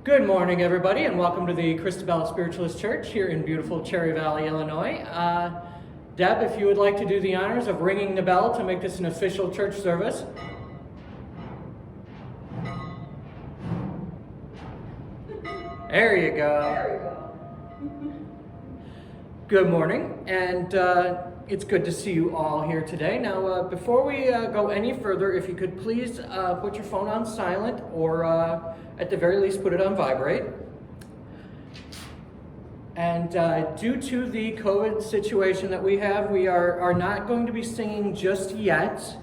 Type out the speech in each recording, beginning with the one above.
Good morning, everybody, and welcome to the Christabelle Spiritualist Church here in beautiful Cherry Valley, Illinois. Deb, if you would like to do the honors of ringing the bell to make this an official church service. There you go. Good morning, and it's good to see you all here today. Now, before we go any further, if you could please put your phone on silent or at the very least put it on vibrate. And due to the COVID situation that we have, we are not going to be singing just yet,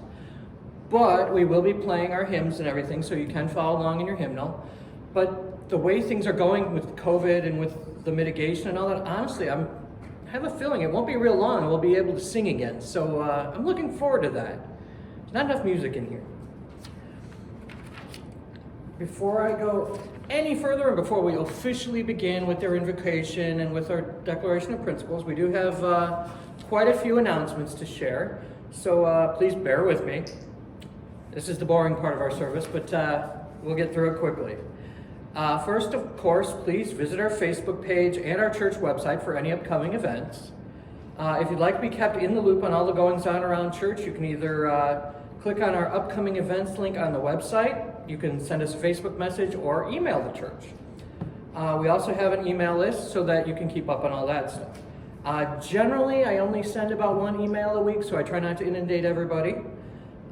but we will be playing our hymns and everything, so you can follow along in your hymnal. But the way things are going with COVID and with the mitigation and all that, honestly, I have a feeling it won't be real long and we'll be able to sing again. So I'm looking forward to that. There's not enough music in here. Before I go any further and before we officially begin with their invocation and with our declaration of principles, we do have quite a few announcements to share. So please bear with me. This is the boring part of our service, but we'll get through it quickly. First, of course, please visit our Facebook page and our church website for any upcoming events. If you'd like to be kept in the loop on all the goings-on around church, you can either click on our upcoming events link on the website. You can send us a Facebook message or email the church. We also have an email list so that you can keep up on all that stuff. Generally, I only send about one email a week, so I try not to inundate everybody.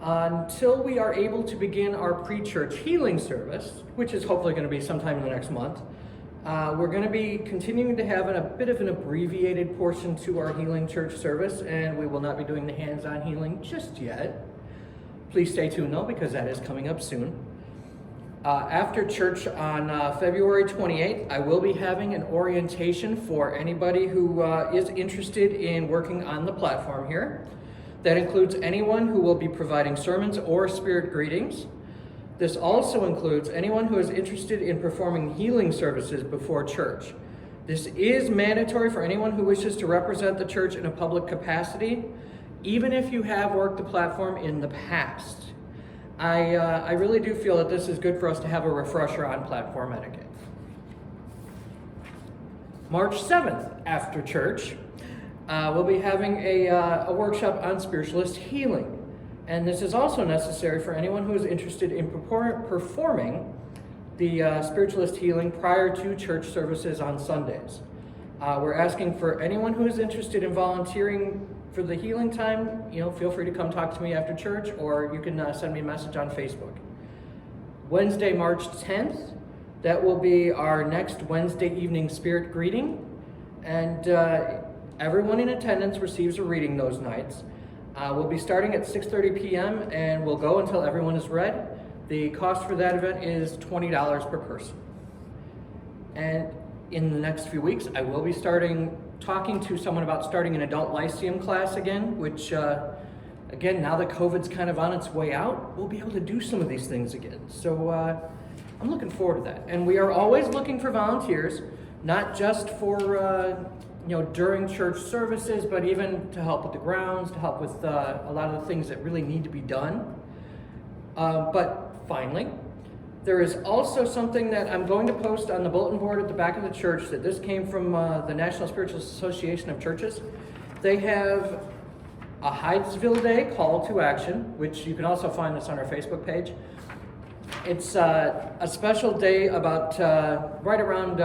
Until we are able to begin our pre-church healing service, which is hopefully going to be sometime in the next month, we're going to be continuing to have a bit of an abbreviated portion to our healing church service, and we will not be doing the hands-on healing just yet. Please stay tuned though, because that is coming up soon. After church on February 28th, I will be having an orientation for anybody who is interested in working on the platform here. That includes anyone who will be providing sermons or spirit greetings. This also includes anyone who is interested in performing healing services before church. This is mandatory for anyone who wishes to represent the church in a public capacity, even if you have worked the platform in the past. I really do feel that this is good for us to have a refresher on platform etiquette. March 7th, after church, we'll be having a workshop on spiritualist healing. And this is also necessary for anyone who is interested in performing the spiritualist healing prior to church services on Sundays. We're asking for anyone who is interested in volunteering for the healing time, feel free to come talk to me after church, or you can send me a message on Facebook. Wednesday, March 10th, that will be our next Wednesday evening spirit greeting. And everyone in attendance receives a reading those nights. We'll be starting at 6:30 p.m. and we'll go until everyone is read. The cost for that event is $20 per person. And in the next few weeks, I will be talking to someone about starting an adult lyceum class again, which, again, now that COVID's kind of on its way out, we'll be able to do some of these things again. So I'm looking forward to that. And we are always looking for volunteers, not just for during church services, but even to help with the grounds, to help with a lot of the things that really need to be done. But finally, there is also something that I'm going to post on the bulletin board at the back of the church, that this came from the National Spiritualist Association of Churches. They have a Hydesville Day call to action, which you can also find this on our Facebook page. It's a special day about right around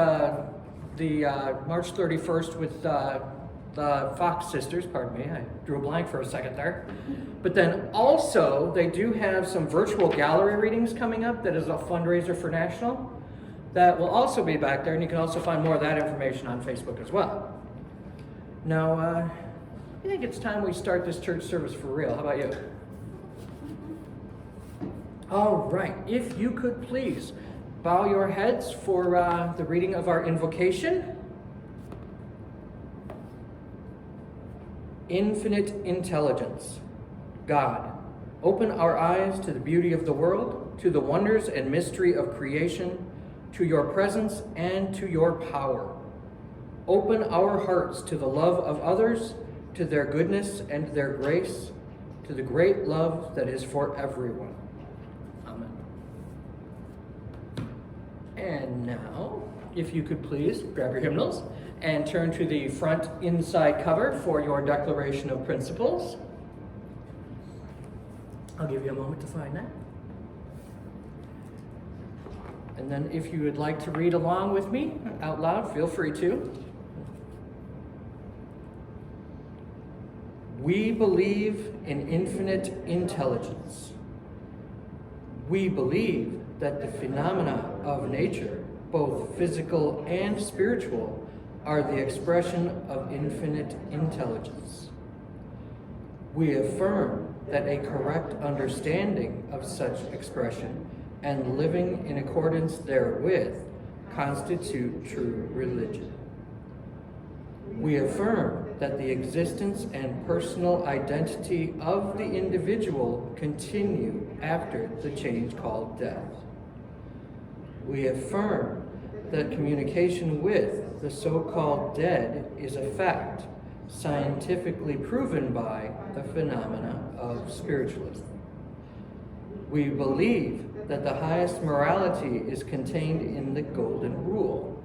the March 31st with the Fox sisters, pardon me, I drew a blank for a second there. But then also, they do have some virtual gallery readings coming up that is a fundraiser for National. That will also be back there, and you can also find more of that information on Facebook as well. Now, I think it's time we start this church service for real. How about you? All right, if you could please bow your heads for the reading of our invocation. Infinite intelligence, God, open our eyes to the beauty of the world, to the wonders and mystery of creation, to your presence and to your power. Open our hearts to the love of others, to their goodness and their grace, to the great love that is for everyone. Amen. And now, if you could please grab your hymnals and turn to the front inside cover for your Declaration of Principles. I'll give you a moment to find that. And then if you would like to read along with me out loud, feel free to. We believe in infinite intelligence. We believe that the phenomena of nature, both physical and spiritual, are the expression of infinite intelligence. We affirm that a correct understanding of such expression and living in accordance therewith constitute true religion. We affirm that the existence and personal identity of the individual continue after the change called death. We affirm that communication with the so-called dead is a fact, scientifically proven by the phenomena of spiritualism. We believe that the highest morality is contained in the Golden Rule.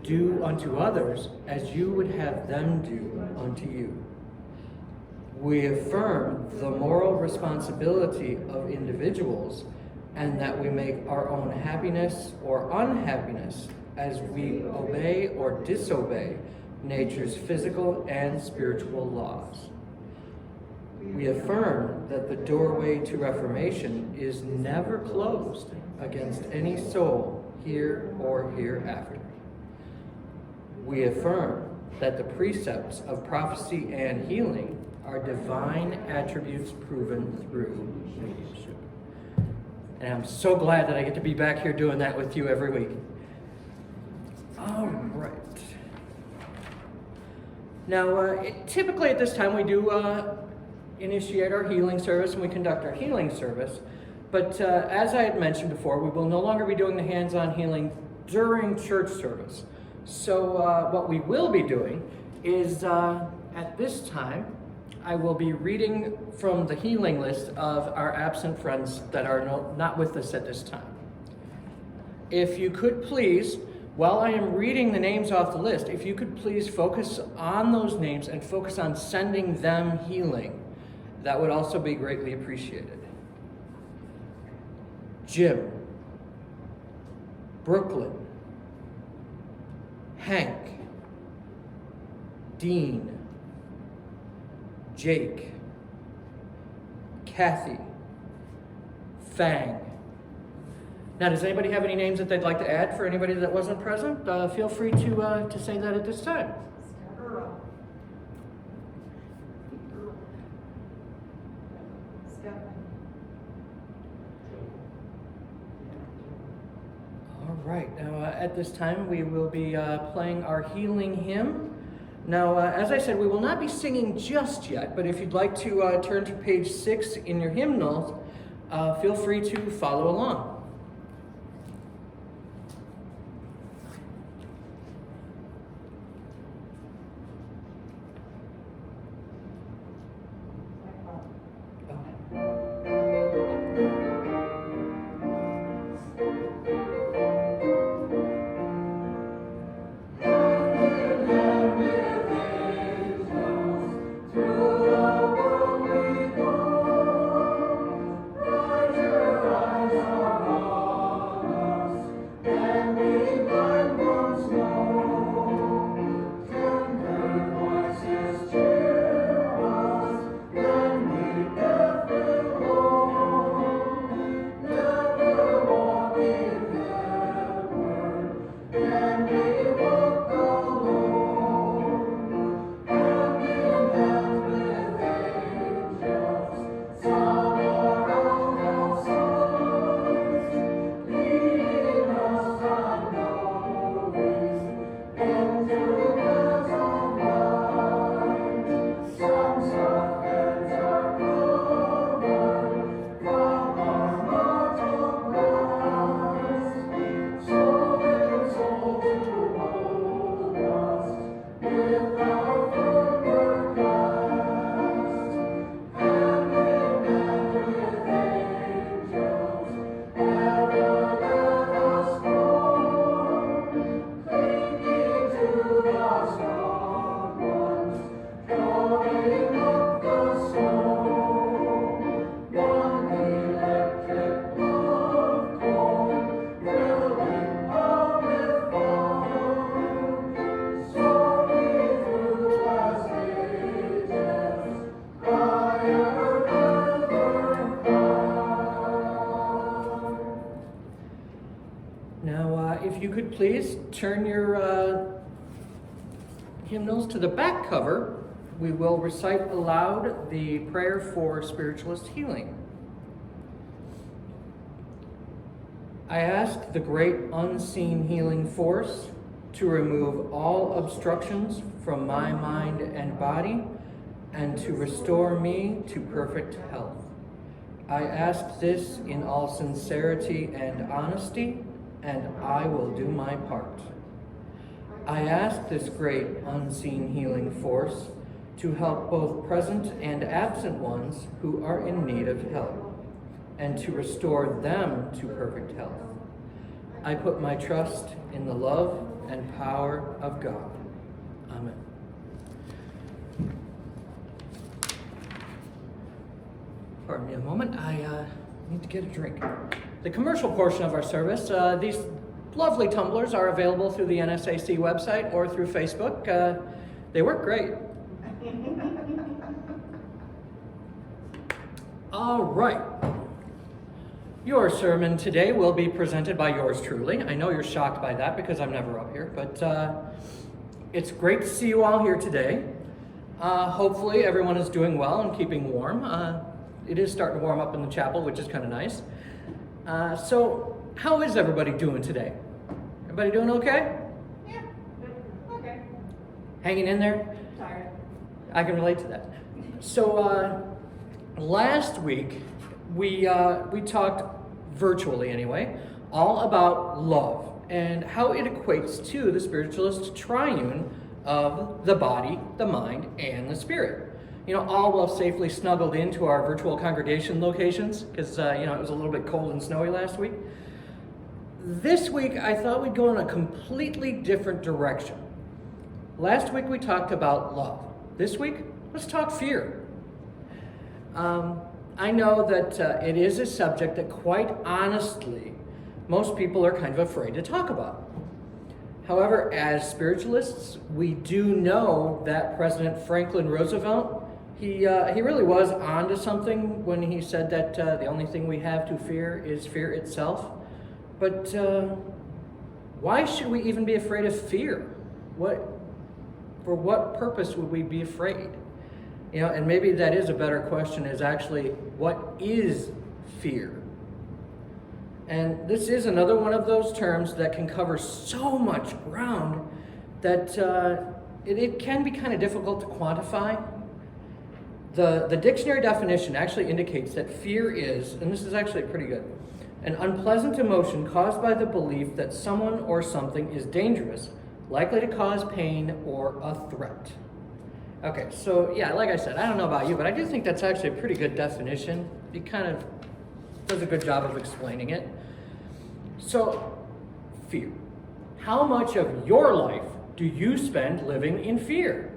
Do unto others as you would have them do unto you. We affirm the moral responsibility of individuals and that we make our own happiness or unhappiness as we obey or disobey nature's physical and spiritual laws. We affirm that the doorway to reformation is never closed against any soul here or hereafter. We affirm that the precepts of prophecy and healing are divine attributes proven through mediumship. And I'm so glad that I get to be back here doing that with you every week. All right. Now, typically at this time we do initiate our healing service and we conduct our healing service. But as I had mentioned before, we will no longer be doing the hands-on healing during church service. So what we will be doing is at this time, I will be reading from the healing list of our absent friends that are not with us at this time. If you could please, while I am reading the names off the list, if you could please focus on those names and focus on sending them healing, that would also be greatly appreciated. Jim, Brooklyn, Hank, Dean, Jake, Kathy, Fang. Now, does anybody have any names that they'd like to add for anybody that wasn't present? Feel free to say that at this time. All right, now at this time we will be playing our healing hymn. Now, as I said, we will not be singing just yet, but if you'd like to turn to page 6 in your hymnals, feel free to follow along. Rise, Now, if you could please turn your hymnals to the back cover, we will recite aloud the prayer for spiritualist healing. I ask the great unseen healing force to remove all obstructions from my mind and body and to restore me to perfect health. I ask this in all sincerity and honesty, and I will do my part. I ask this great unseen healing force to help both present and absent ones who are in need of help, and to restore them to perfect health. I put my trust in the love and power of God. Amen. Pardon me a moment, I need to get a drink. The commercial portion of our service, these lovely tumblers are available through the NSAC website or through Facebook. They work great. All right. Your sermon today will be presented by yours truly. I know you're shocked by that because I'm never up here, but it's great to see you all here today. Hopefully everyone is doing well and keeping warm. It is starting to warm up in the chapel, which is kind of nice. So how is everybody doing today? Everybody doing okay? Yeah, okay. Hanging in there? Tired. I can relate to that. So last week we talked, virtually anyway, all about love and how it equates to the spiritualist triune of the body, the mind, and the spirit. You know, all well safely snuggled into our virtual congregation locations because, it was a little bit cold and snowy last week. This week, I thought we'd go in a completely different direction. Last week, we talked about love. This week, let's talk fear. I know that it is a subject that, quite honestly, most people are kind of afraid to talk about. However, as spiritualists, we do know that President Franklin Roosevelt, he really was onto something when he said that the only thing we have to fear is fear itself. But why should we even be afraid of fear? For what purpose would we be afraid? And maybe that is a better question, is actually, what is fear? And this is another one of those terms that can cover so much ground that it can be kind of difficult to quantify. The dictionary definition actually indicates that fear is, and this is actually pretty good, an unpleasant emotion caused by the belief that someone or something is dangerous, likely to cause pain or a threat. Okay, so yeah, like I said, I don't know about you, but I do think that's actually a pretty good definition. It kind of does a good job of explaining it. So, fear. How much of your life do you spend living in fear?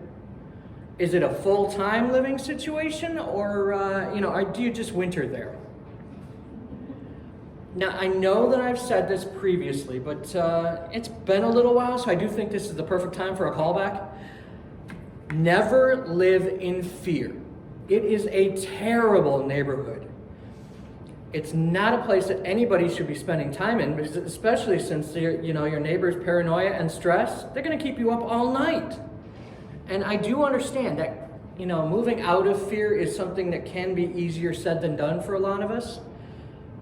Is it a full-time living situation, or do you just winter there? Now, I know that I've said this previously, but it's been a little while, so I do think this is the perfect time for a callback. Never live in fear. It is a terrible neighborhood. It's not a place that anybody should be spending time in, especially since your neighbor's paranoia and stress, they're going to keep you up all night. And I do understand that, moving out of fear is something that can be easier said than done for a lot of us.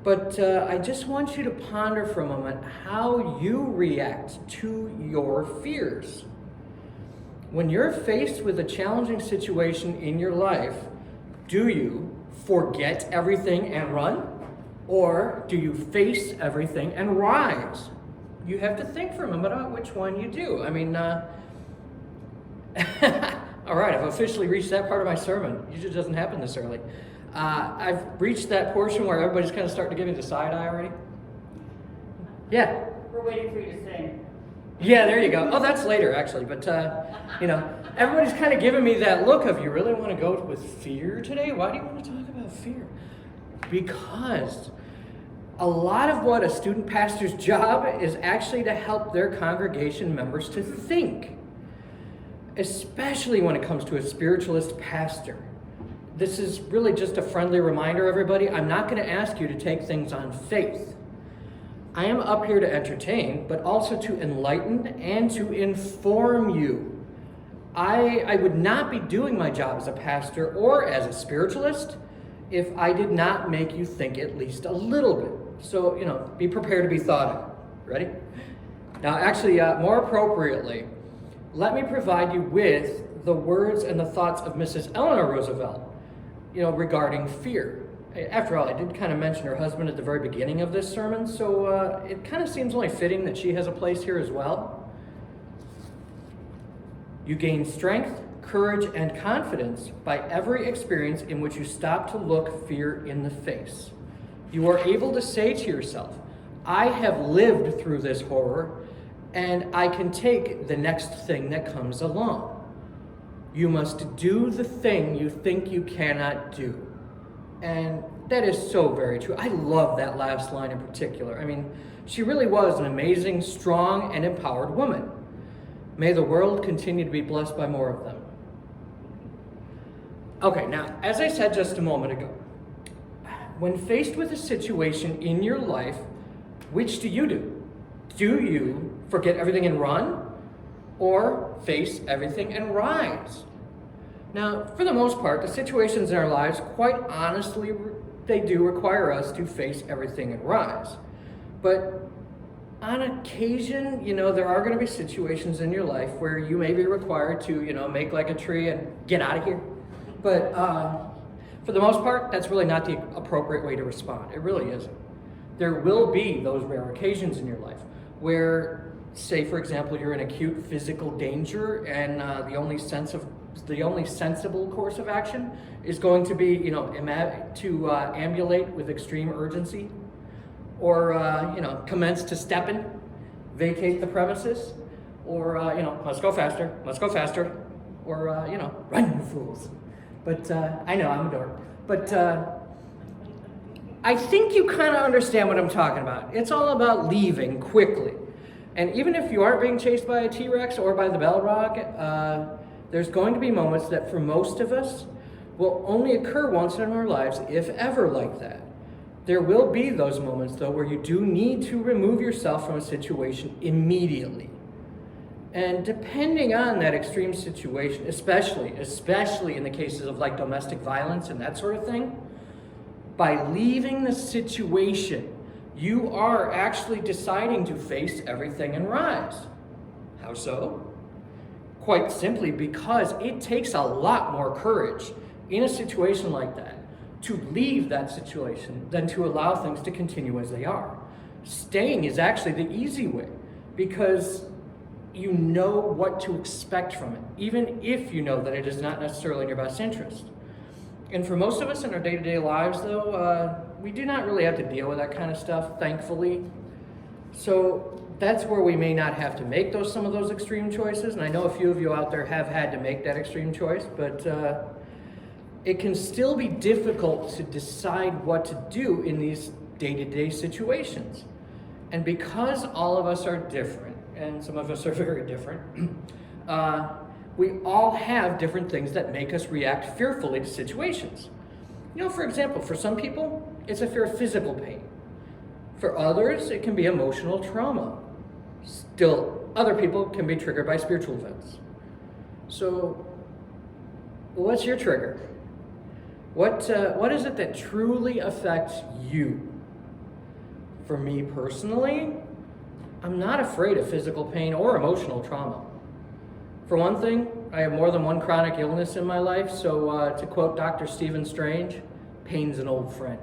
But I just want you to ponder for a moment how you react to your fears. When you're faced with a challenging situation in your life, do you forget everything and run? Or do you face everything and rise? You have to think for a moment about which one you do. All right, I've officially reached that part of my sermon. It usually doesn't happen this early. I've reached that portion where everybody's kind of starting to give me the side eye already. Yeah? We're waiting for you to sing. Yeah, there you go. Oh, that's later, actually. But, everybody's kind of giving me that look of, you really want to go with fear today? Why do you want to talk about fear? Because a lot of what a student pastor's job is actually to help their congregation members to think, especially when it comes to a spiritualist pastor. This is really just a friendly reminder, everybody. I'm not going to ask you to take things on faith. I am up here to entertain, but also to enlighten and to inform you. I would not be doing my job as a pastor or as a spiritualist if I did not make you think at least a little bit. So, be prepared to be thought of. Ready? Now, actually, more appropriately, let me provide you with the words and the thoughts of Mrs. Eleanor Roosevelt, regarding fear. After all, I did kind of mention her husband at the very beginning of this sermon, so it kind of seems only fitting that she has a place here as well. You gain strength, courage, and confidence by every experience in which you stop to look fear in the face. You are able to say to yourself, I have lived through this horror, and I can take the next thing that comes along. You must do the thing you think you cannot do. And that is so very true. I love that last line in particular. I mean, she really was an amazing, strong, and empowered woman. May the world continue to be blessed by more of them. Okay, now, as I said just a moment ago, when faced with a situation in your life, which do you do? Do you forget everything and run? Or face everything and rise? Now, for the most part, the situations in our lives, quite honestly, they do require us to face everything and rise. But on occasion, there are going to be situations in your life where you may be required to, make like a tree and get out of here. But for the most part, that's really not the appropriate way to respond. It really isn't. There will be those rare occasions in your life where, say, for example, you're in acute physical danger and the only sensible course of action is going to be, to ambulate with extreme urgency, or commence to step in, vacate the premises, or must go faster, or run, you fools. But I know I'm a dork. But I think you kind of understand what I'm talking about. It's all about leaving quickly. And even if you aren't being chased by a T-Rex or by the Balrog, there's going to be moments that for most of us will only occur once in our lives, if ever like that. There will be those moments, though, where you do need to remove yourself from a situation immediately. And depending on that extreme situation, especially in the cases of like domestic violence and that sort of thing, by leaving the situation, you are actually deciding to face everything and rise. How so? Quite simply because it takes a lot more courage in a situation like that to leave that situation than to allow things to continue as they are. Staying is actually the easy way because you know what to expect from it, even if you know that it is not necessarily in your best interest. And for most of us in our day-to-day lives, though, we do not really have to deal with that kind of stuff, thankfully. So that's where we may not have to make some of those extreme choices. And I know a few of you out there have had to make that extreme choice, but it can still be difficult to decide what to do in these day-to-day situations. And because all of us are different, and some of us are very different, we all have different things that make us react fearfully to situations. For example, for some people, it's a fear of physical pain. For others, it can be emotional trauma. Still, other people can be triggered by spiritual events. So, what's your trigger? What is it that truly affects you? For me personally, I'm not afraid of physical pain or emotional trauma. For one thing, I have more than one chronic illness in my life, so to quote Dr. Stephen Strange, pain's an old friend.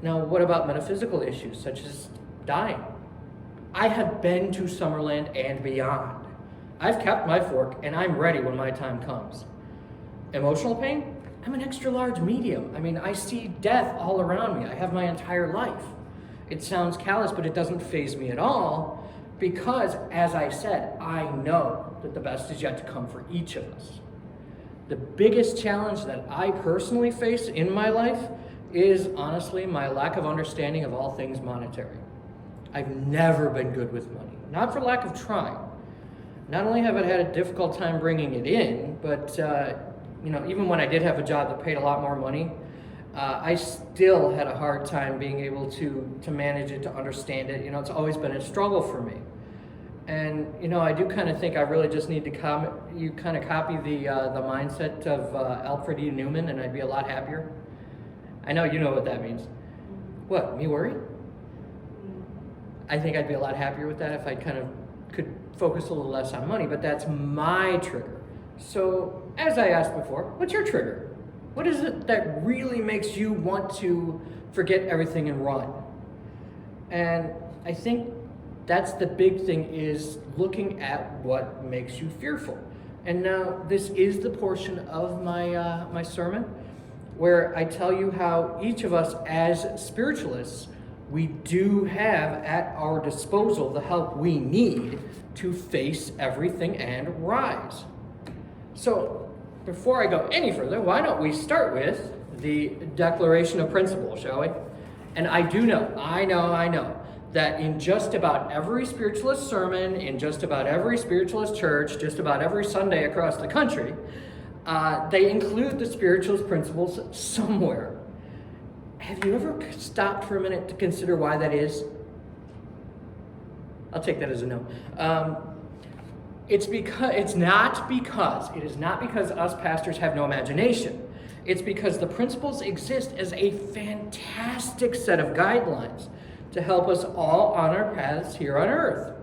Now, what about metaphysical issues, such as dying? I have been to Summerland and beyond. I've kept my fork, and I'm ready when my time comes. Emotional pain? I'm an extra large medium. I see death all around me. I have my entire life. It sounds callous, but it doesn't faze me at all because, as I said, I know that the best is yet to come for each of us. The biggest challenge that I personally face in my life is, honestly, my lack of understanding of all things monetary. I've never been good with money, not for lack of trying. Not only have I had a difficult time bringing it in, but even when I did have a job that paid a lot more money, I still had a hard time being able to manage it, to understand it. It's always been a struggle for me. And, I do kind of think I really just need to copy the mindset of Alfred E. Newman, and I'd be a lot happier. I know you know what that means. What, me worry? I think I'd be a lot happier with that if I kind of could focus a little less on money, but that's my trigger. So, as I asked before, what's your trigger? What is it that really makes you want to forget everything and run? And I think that's the big thing, is looking at what makes you fearful. And now this is the portion of my sermon where I tell you how each of us as spiritualists, we do have at our disposal the help we need to face everything and rise. So before I go any further, why don't we start with the Declaration of Principles, shall we? And I know that in just about every spiritualist sermon, in just about every spiritualist church, just about every Sunday across the country, they include the spiritualist principles somewhere. Have you ever stopped for a minute to consider why that is? I'll take that as a no. It is not because us pastors have no imagination. It's because the principles exist as a fantastic set of guidelines to help us all on our paths here on earth.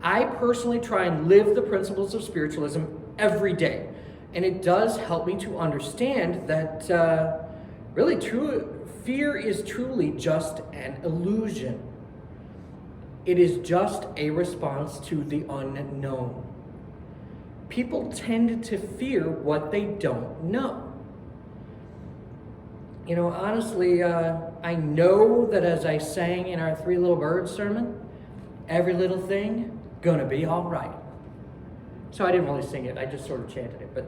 I personally try and live the principles of spiritualism every day, and it does help me to understand that really fear is truly just an illusion. It is just a response to the unknown. People tend to fear what they don't know. Honestly, I know that as I sang in our Three Little Birds sermon, every little thing gonna be all right. So I didn't really sing it, I just sort of chanted it.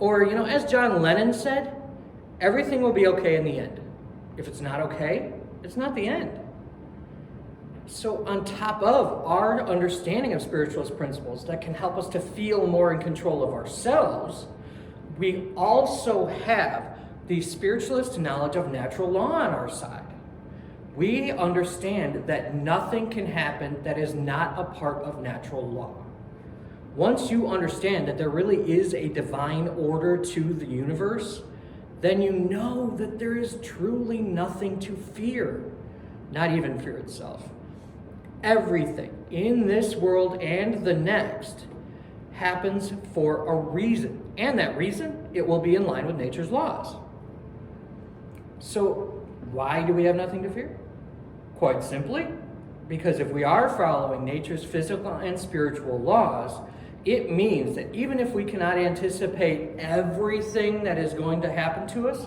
Or as John Lennon said, everything will be okay in the end. If it's not okay, it's not the end. So on top of our understanding of spiritualist principles that can help us to feel more in control of ourselves, we also have the spiritualist knowledge of natural law on our side. We understand that nothing can happen that is not a part of natural law. Once you understand that there really is a divine order to the universe, then you know that there is truly nothing to fear, not even fear itself. Everything in this world and the next happens for a reason, and that reason, it will be in line with nature's laws. So why do we have nothing to fear? Quite simply, because if we are following nature's physical and spiritual laws, it means that even if we cannot anticipate everything that is going to happen to us,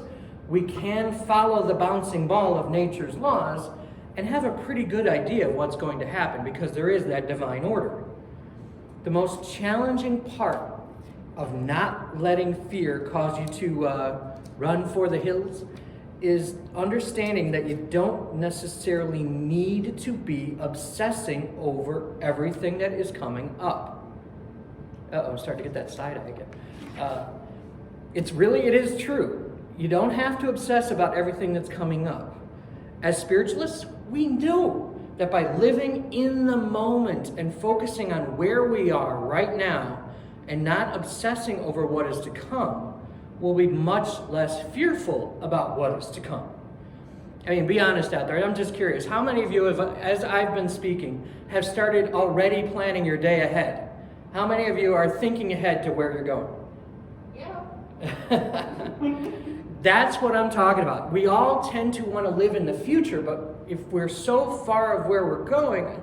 we can follow the bouncing ball of nature's laws and have a pretty good idea of what's going to happen, because there is that divine order. The most challenging part of not letting fear cause you to run for the hills is understanding that you don't necessarily need to be obsessing over everything that is coming up. I'm starting to get that side eye again. It is true. You don't have to obsess about everything that's coming up. As spiritualists, we know that by living in the moment and focusing on where we are right now and not obsessing over what is to come, we'll be much less fearful about what is to come. I mean, be honest out there. I'm just curious. How many of you, as I've been speaking, have started already planning your day ahead? How many of you are thinking ahead to where you're going? Yeah. That's what I'm talking about. We all tend to want to live in the future, but if we're so far of where we're going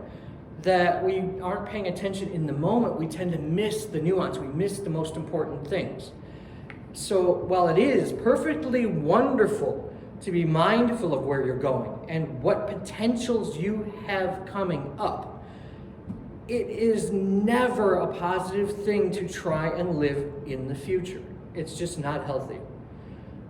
that we aren't paying attention in the moment, we tend to miss the nuance. We miss the most important things. So while it is perfectly wonderful to be mindful of where you're going and what potentials you have coming up, it is never a positive thing to try and live in the future. It's just not healthy.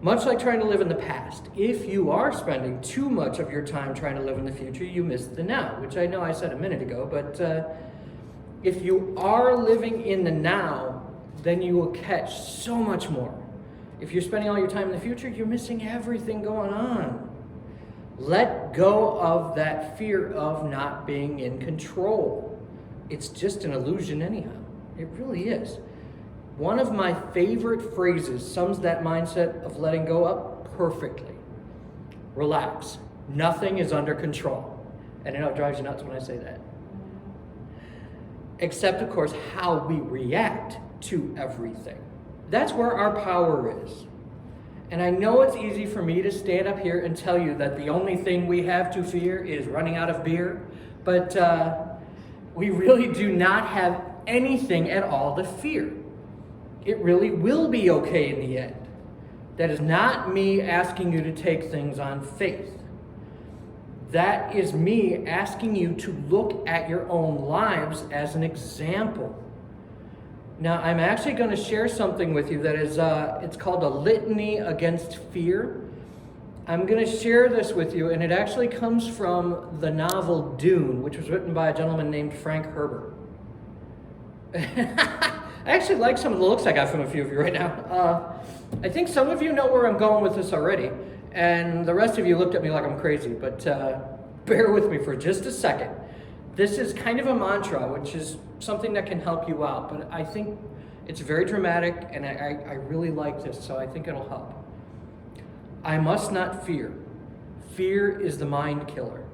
Much like trying to live in the past, if you are spending too much of your time trying to live in the future, you miss the now, which I know I said a minute ago, but if you are living in the now, then you will catch so much more. If you're spending all your time in the future, you're missing everything going on. Let go of that fear of not being in control. It's just an illusion anyhow. It really is. One of my favorite phrases sums that mindset of letting go up perfectly. Relax. Nothing is under control. And I know it drives you nuts when I say that. Except, of course, how we react to everything. That's where our power is. And I know it's easy for me to stand up here and tell you that the only thing we have to fear is running out of beer, but we really do not have anything at all to fear. It really will be okay in the end. That is not me asking you to take things on faith. That is me asking you to look at your own lives as an example. Now, I'm actually going to share something with you that is, it's called a Litany against Fear. I'm going to share this with you, and it actually comes from the novel Dune, which was written by a gentleman named Frank Herbert. I actually like some of the looks I got from a few of you right now. I think some of you know where I'm going with this already, and the rest of you looked at me like I'm crazy, but bear with me for just a second. This is kind of a mantra, which is something that can help you out, but I think it's very dramatic, and I really like this, so I think it'll help. I must not fear. Fear is the mind killer.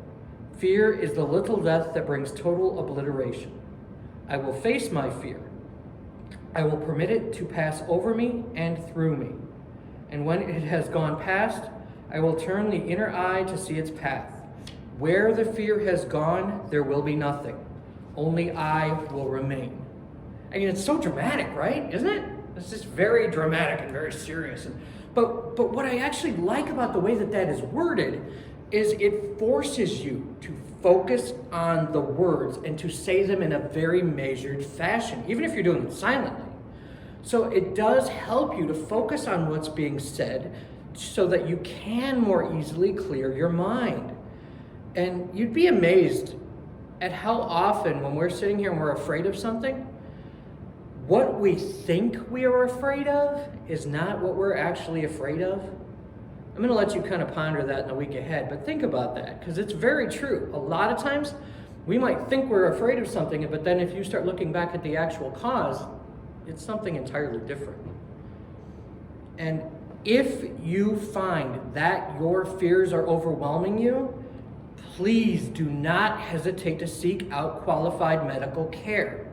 Fear is the little death that brings total obliteration. I will face my fear. I will permit it to pass over me and through me. And when it has gone past, I will turn the inner eye to see its path. Where the fear has gone, there will be nothing. Only I will remain. I mean, it's so dramatic, right? Isn't it? It's just very dramatic and very serious. But what I actually like about the way that is worded is it forces you to focus on the words and to say them in a very measured fashion, even if you're doing it silently. So it does help you to focus on what's being said so that you can more easily clear your mind. And you'd be amazed at how often when we're sitting here and we're afraid of something, what we think we are afraid of is not what we're actually afraid of. I'm going to let you kind of ponder that in the week ahead, but think about that, because it's very true. A lot of times, we might think we're afraid of something, but then if you start looking back at the actual cause, it's something entirely different. And if you find that your fears are overwhelming you, please do not hesitate to seek out qualified medical care.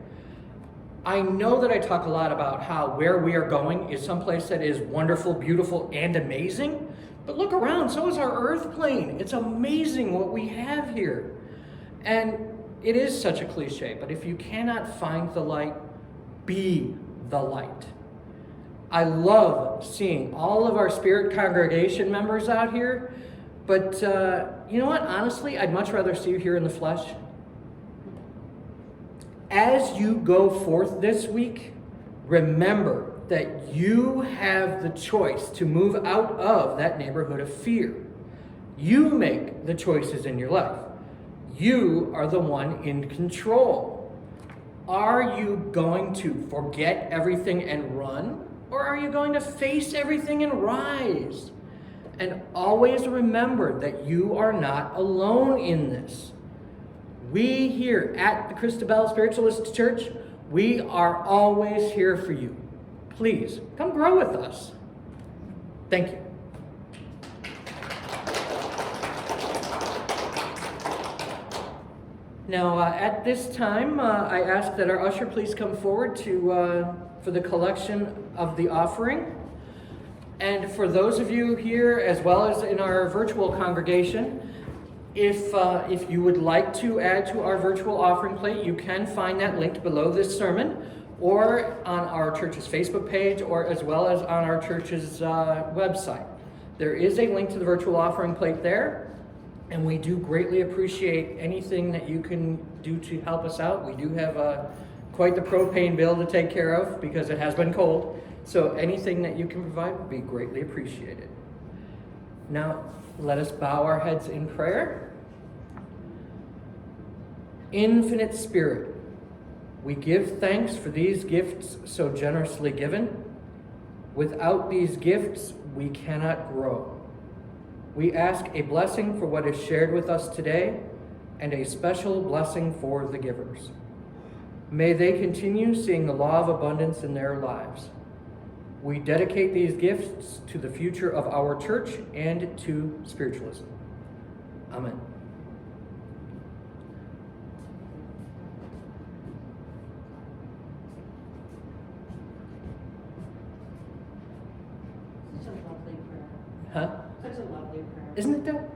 I know that I talk a lot about how where we are going is someplace that is wonderful, beautiful, and amazing. But look around, so is our earth plane. It's amazing what we have here. And it is such a cliche, but if you cannot find the light, be the light. I love seeing all of our Spirit congregation members out here, but you know what? Honestly, I'd much rather see you here in the flesh. As you go forth this week, remember that you have the choice to move out of that neighborhood of fear. You make the choices in your life. You are the one in control. Are you going to forget everything and run? Or are you going to face everything and rise? And always remember that you are not alone in this. We here at the Christabelle Spiritualist Church, we are always here for you. Please, come grow with us. Thank you. Now, at this time, I ask that our usher please come forward for the collection of the offering. And for those of you here, as well as in our virtual congregation, if you would like to add to our virtual offering plate, you can find that linked below this sermon, or on our church's Facebook page, or as well as on our church's website. There is a link to the virtual offering plate there, and we do greatly appreciate anything that you can do to help us out. We do have quite the propane bill to take care of because it has been cold, so anything that you can provide would be greatly appreciated. Now, let us bow our heads in prayer. Infinite Spirit, we give thanks for these gifts so generously given. Without these gifts, we cannot grow. We ask a blessing for what is shared with us today and a special blessing for the givers. May they continue seeing the law of abundance in their lives. We dedicate these gifts to the future of our church and to spiritualism. Amen. Such a lovely prayer. Huh? Such a lovely prayer. Isn't it though?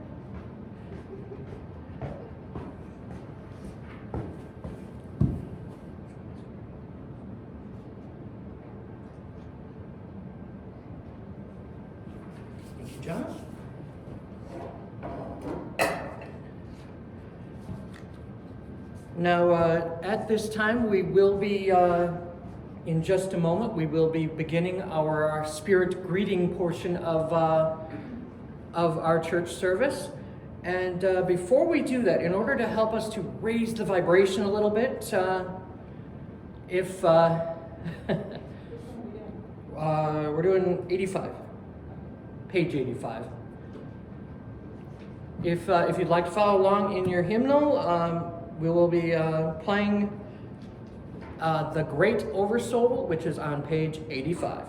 Thank you, John. Now, at this time, we will be, in just a moment, we will be beginning our spirit greeting portion of our church service. And before we do that, in order to help us to raise the vibration a little bit, if we're doing 85, page 85. If you'd like to follow along in your hymnal, we will be playing The Great Oversoul, which is on page 85.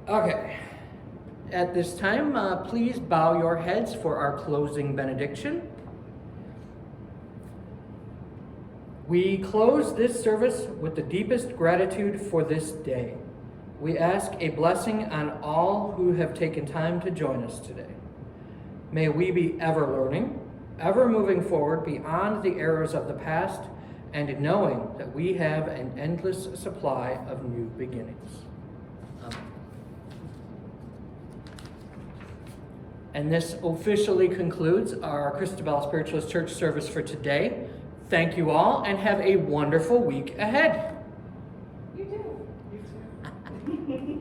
Okay, at this time, please bow your heads for our closing benediction. We close this service with the deepest gratitude for this day. We ask a blessing on all who have taken time to join us today. May we be ever learning, ever moving forward beyond the errors of the past, and knowing that we have an endless supply of new beginnings. Amen. And this officially concludes our Christabelle Spiritualist Church service for today. Thank you all, and have a wonderful week ahead. You too. You too.